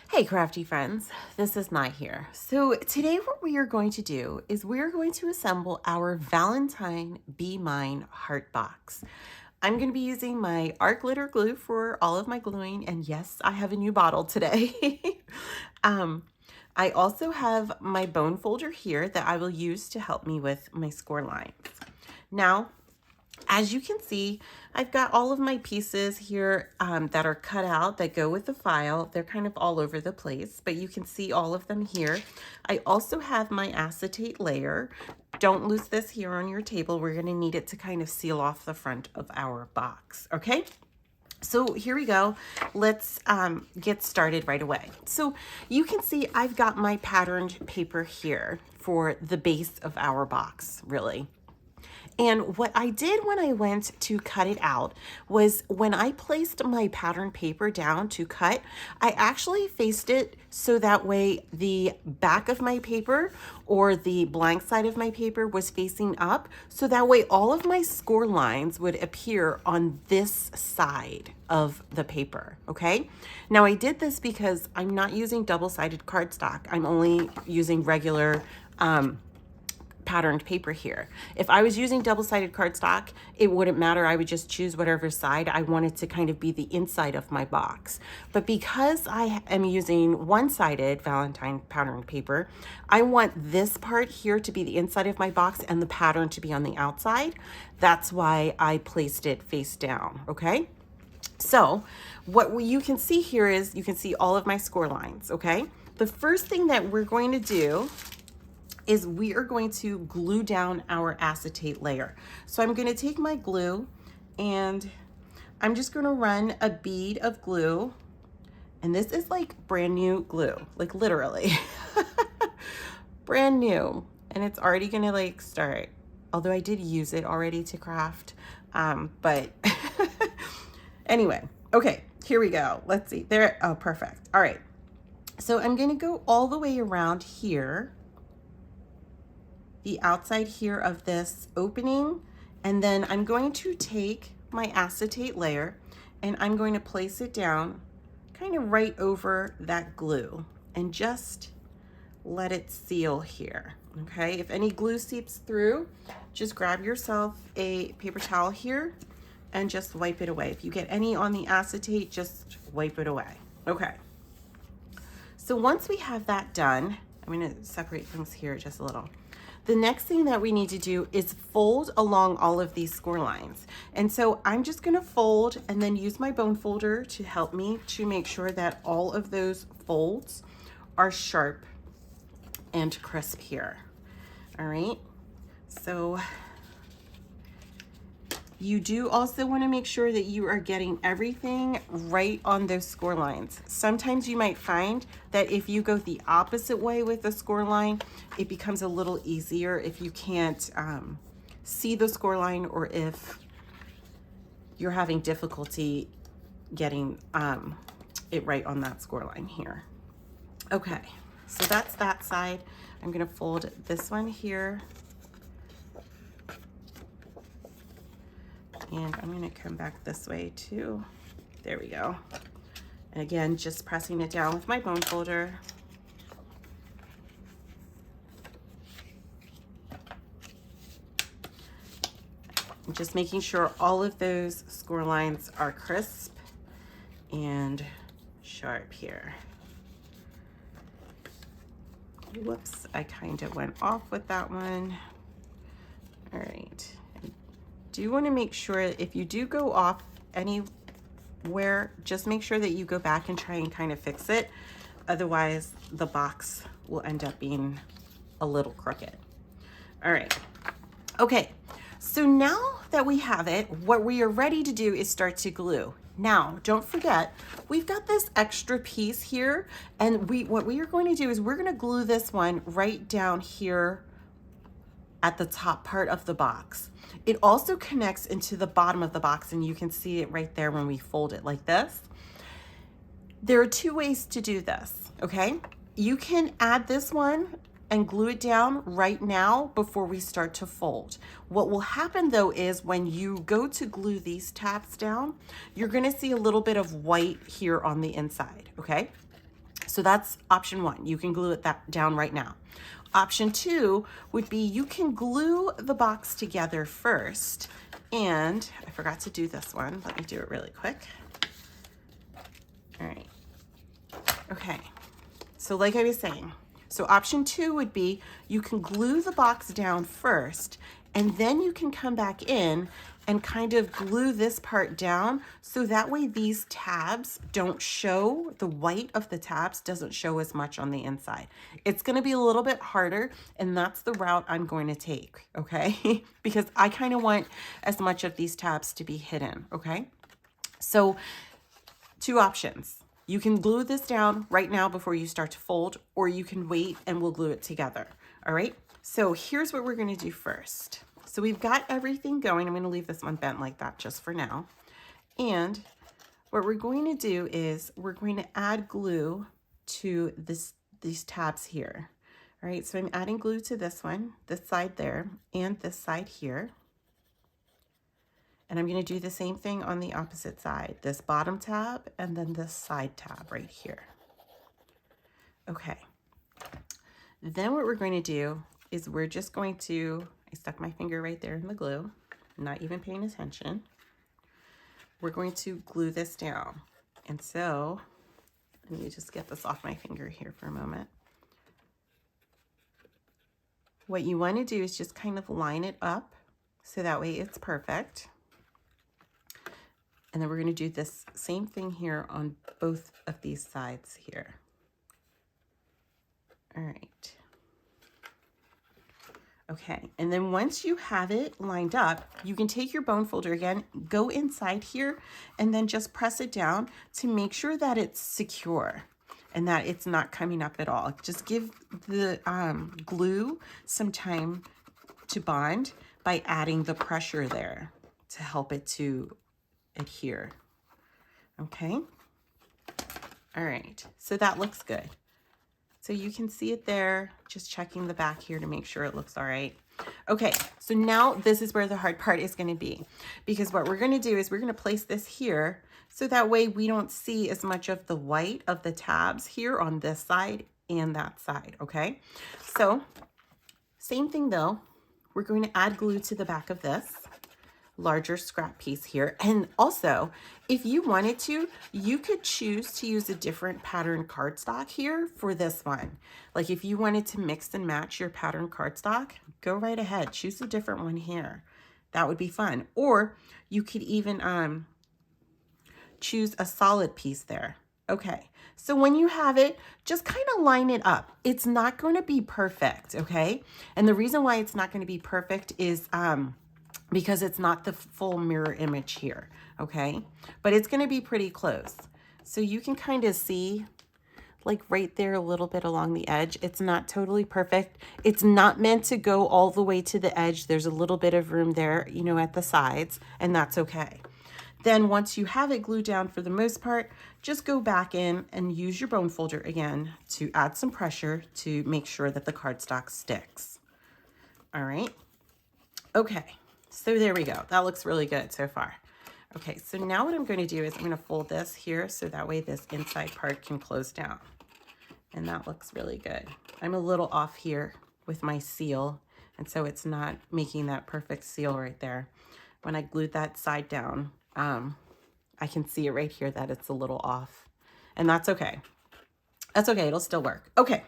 Hey crafty friends, this is Mai here. So today what we are going to do is we're going to assemble our Valentine Be Mine heart box. I'm going to be using my art glitter glue for all of my gluing, and yes, I have a new bottle today. I also have my bone folder here that I will use to help me with my score lines. Now, as you can see, I've got all of my pieces here that are cut out that go with the file. They're kind of all over the place, but you can see all of them here. I also have my acetate layer. Don't lose this here on your table. We're going to need it to kind of seal off the front of our box, okay? So here we go. Let's get started right away. So you can see I've got my patterned paper here for the base of our box, really. And what I did when I went to cut it out was when I placed my pattern paper down to cut, I actually faced it so that way the back of my paper or the blank side of my paper was facing up. So that way all of my score lines would appear on this side of the paper, okay? Now I did this because I'm not using double-sided cardstock. I'm only using regular patterned paper here. If I was using double-sided cardstock, it wouldn't matter. I would just choose whatever side I wanted to kind of be the inside of my box. But because I am using one-sided Valentine patterned paper, I want this part here to be the inside of my box and the pattern to be on the outside. That's why I placed it face down, okay? So what you can see here is you can see all of my score lines, okay? The first thing that we're going to do is we are going to glue down our acetate layer. So I'm going to take my glue and I'm just going to run a bead of glue. And this is like brand new glue, like literally brand new. And it's already going to like start, although I did use it already to craft. But anyway, okay, here we go. Let's see there. Oh, perfect. All right. So I'm going to go all the way around here, the outside here of this opening, and then I'm going to take my acetate layer and I'm going to place it down kind of right over that glue and just let it seal here, okay? If any glue seeps through, just grab yourself a paper towel here and just wipe it away. If you get any on the acetate, just wipe it away, okay? So once we have that done, I'm going to separate things here just a little. The next thing that we need to do is fold along all of these score lines. And so I'm just gonna fold and then use my bone folder to help me to make sure that all of those folds are sharp and crisp here. All right, so you do also want to make sure that you are getting everything right on those score lines. Sometimes you might find that if you go the opposite way with the score line, it becomes a little easier if you can't see the score line or if you're having difficulty getting it right on that score line here. Okay, so that's that side. I'm going to fold this one here. And I'm going to come back this way too. There we go. And again, just pressing it down with my bone folder. Just making sure all of those score lines are crisp and sharp here. Whoops, I kind of went off with that one. All right. Do want to make sure if you do go off anywhere, just make sure that you go back and try and kind of fix it. Otherwise, the box will end up being a little crooked. All right. Okay. So now that we have it, what we are ready to do is start to glue. Now, don't forget, we've got this extra piece here, and what we are going to do is we're going to glue this one right down here at the top part of the box. It also connects into the bottom of the box, and you can see it right there when we fold it like this. There are two ways to do this, okay? You can add this one and glue it down right now before we start to fold. What will happen though is when you go to glue these tabs down, you're gonna see a little bit of white here on the inside, okay? So that's option one. You can glue that down right now. Option two would be you can glue the box together first. And I forgot to do this one. Let me do it really quick. All right. Okay. So like I was saying, so option two would be you can glue the box down first, and then you can come back in and kind of glue this part down so that way these tabs don't show, the white of the tabs doesn't show as much on the inside. It's gonna be a little bit harder, and that's the route I'm going to take, okay? Because I kind of want as much of these tabs to be hidden, okay? So two options. You can glue this down right now before you start to fold, or you can wait and we'll glue it together, all right? So here's what we're gonna do first. So we've got everything going. I'm gonna leave this one bent like that just for now. And what we're going to do is we're going to add glue to these tabs here. All right, so I'm adding glue to this one, this side there, and this side here. And I'm going to do the same thing on the opposite side, this bottom tab and then this side tab right here. Okay. Then what we're going to do is we're just going to, I stuck my finger right there in the glue, not even paying attention. We're going to glue this down. And so, let me just get this off my finger here for a moment. What you want to do is just kind of line it up so that way it's perfect. And then we're going to do this same thing here on both of these sides here. All right. Okay, and then once you have it lined up, you can take your bone folder again, go inside here, and then just press it down to make sure that it's secure and that it's not coming up at all. Just give the glue some time to bond by adding the pressure there to help it to adhere. Okay. All right. So that looks good. So you can see it there, just checking the back here to make sure it looks all right. Okay. So now this is where the hard part is going to be, because what we're going to do is we're going to place this here so that way we don't see as much of the white of the tabs here on this side and that side. Okay. So same thing though, we're going to add glue to the back of this larger scrap piece here. And also, if you wanted to, you could choose to use a different pattern cardstock here for this one. Like if you wanted to mix and match your pattern cardstock, go right ahead, choose a different one here. That would be fun. Or you could even choose a solid piece there. Okay, so when you have it, just kind of line it up. It's not going to be perfect, okay? And the reason why it's not going to be perfect is because it's not the full mirror image here, okay? But it's gonna be pretty close. So you can kind of see like right there a little bit along the edge. It's not totally perfect. It's not meant to go all the way to the edge. There's a little bit of room there, you know, at the sides, and that's okay. Then once you have it glued down for the most part, just go back in and use your bone folder again to add some pressure to make sure that the cardstock sticks. All right, okay. So there we go. That looks really good so far. Okay, so now what I'm going to do is I'm going to fold this here so that way this inside part can close down. And that looks really good. I'm a little off here with my seal, and so it's not making that perfect seal right there. When I glued that side down, I can see it right here that it's a little off. And that's okay. That's okay. It'll still work. Okay,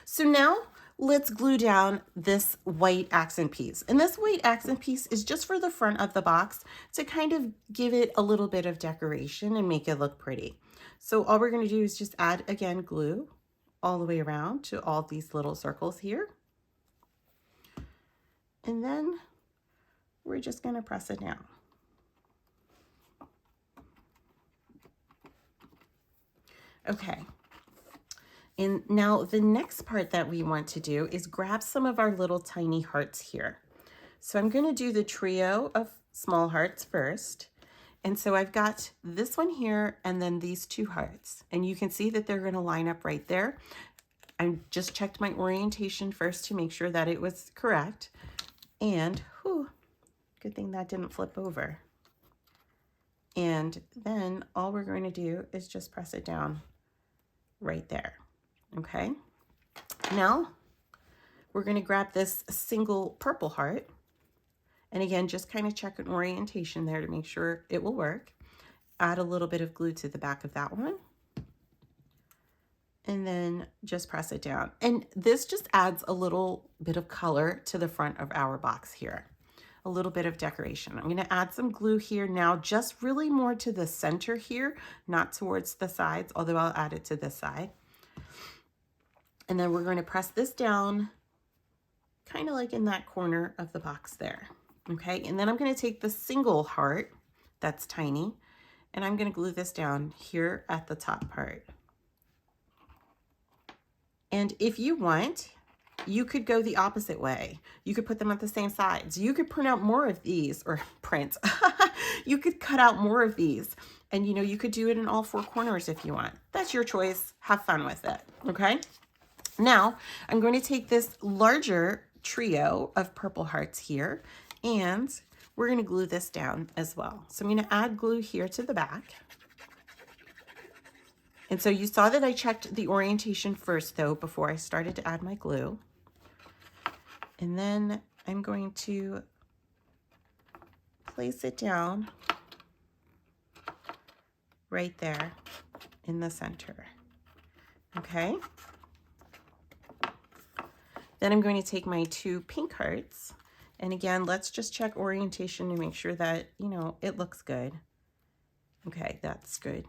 so now let's glue down this white accent piece. And this white accent piece is just for the front of the box to kind of give it a little bit of decoration and make it look pretty. So all we're going to do is just add, again, glue all the way around to all these little circles here. And then we're just going to press it down. Okay. And now the next part that we want to do is grab some of our little tiny hearts here. So I'm going to do the trio of small hearts first. And so I've got this one here and then these two hearts. And you can see that they're going to line up right there. I just checked my orientation first to make sure that it was correct. And whew, good thing that didn't flip over. And then all we're going to do is just press it down right there. Okay. Now we're going to grab this single purple heart. And again, just kind of check an orientation there to make sure it will work. Add a little bit of glue to the back of that one. And then just press it down. And this just adds a little bit of color to the front of our box here. A little bit of decoration. I'm going to add some glue here now, just really more to the center here, not towards the sides, although I'll add it to this side. And then we're going to press this down, kind of like in that corner of the box there. Okay, and then I'm going to take the single heart that's tiny, and I'm going to glue this down here at the top part. And if you want, you could go the opposite way. You could put them at the same sides. You could print out more of these, or print. You could cut out more of these. And you could do it in all four corners if you want. That's your choice. Have fun with it. Okay. Now I'm going to take this larger trio of purple hearts here, and we're going to glue this down as well. So I'm going to add glue here to the back. And so you saw that I checked the orientation first, though, before I started to add my glue. And then I'm going to place it down right there in the center. Okay. Then I'm going to take my two pink hearts. And again, let's just check orientation to make sure that, it looks good. Okay, that's good.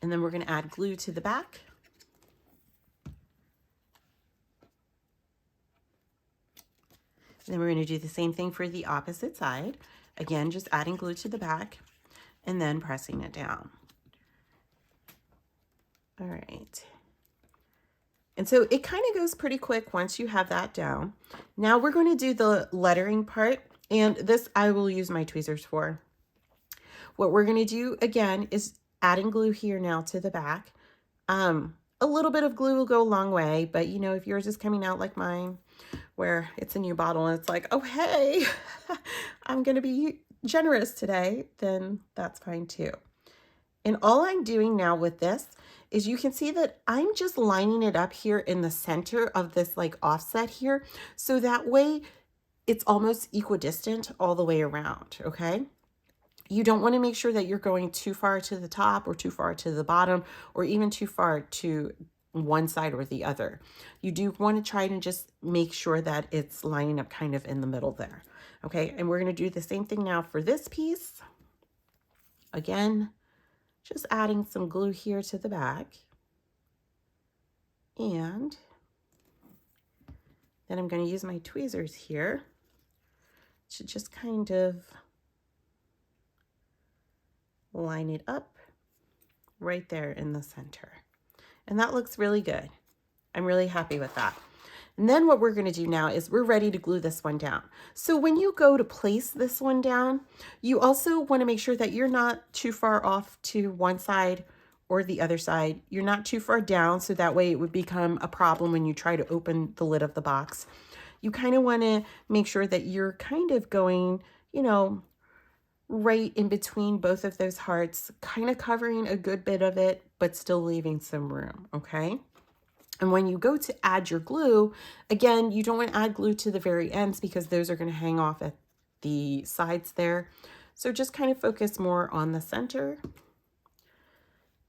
And then we're going to add glue to the back. And then we're going to do the same thing for the opposite side. Again, just adding glue to the back and then pressing it down. All right. And so it kind of goes pretty quick once you have that down. Now we're going to do the lettering part, and this I will use my tweezers for. What we're going to do again is adding glue here now to the back. A little bit of glue will go a long way, but if yours is coming out like mine, where it's a new bottle and it's like, oh, hey, I'm going to be generous today, then that's fine too. And all I'm doing now with this is you can see that I'm just lining it up here in the center of this like offset here. So that way it's almost equidistant all the way around. Okay. You don't want to make sure that you're going too far to the top or too far to the bottom or even too far to one side or the other. You do want to try to just make sure that it's lining up kind of in the middle there. Okay, and we're going to do the same thing now for this piece. Again, just adding some glue here to the back. And then I'm going to use my tweezers here to just kind of line it up right there in the center. And that looks really good. I'm really happy with that. And then what we're going to do now is we're ready to glue this one down. So when you go to place this one down, you also want to make sure that you're not too far off to one side or the other side. You're not too far down, so that way it would become a problem when you try to open the lid of the box. You kind of want to make sure that you're kind of going, right in between both of those hearts, kind of covering a good bit of it, but still leaving some room, okay? And when you go to add your glue, again, you don't want to add glue to the very ends because those are going to hang off at the sides there. So just kind of focus more on the center.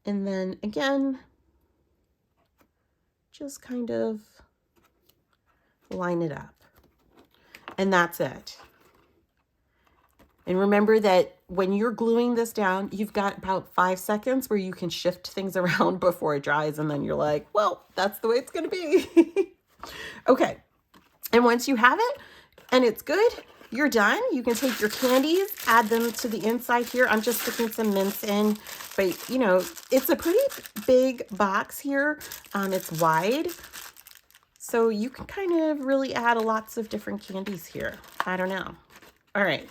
And then again, just kind of line it up. And that's it. And remember that when you're gluing this down, you've got about 5 seconds where you can shift things around before it dries. And then you're like, well, that's the way it's going to be. Okay. And once you have it and it's good, you're done. You can take your candies, add them to the inside here. I'm just sticking some mints in, but it's a pretty big box here. It's wide. So you can kind of really add lots of different candies here. I don't know. All right.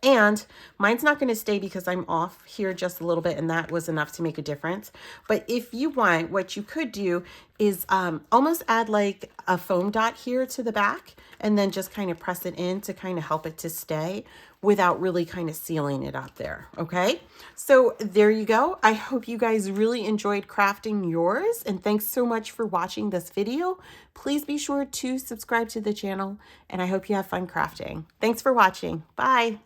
And mine's not going to stay because I'm off here just a little bit, and that was enough to make a difference. But if you want, what you could do is almost add like a foam dot here to the back, and then just kind of press it in to kind of help it to stay without really kind of sealing it up there. Okay, so there you go. I hope you guys really enjoyed crafting yours, and thanks so much for watching this video. Please be sure to subscribe to the channel, and I hope you have fun crafting. Thanks for watching. Bye.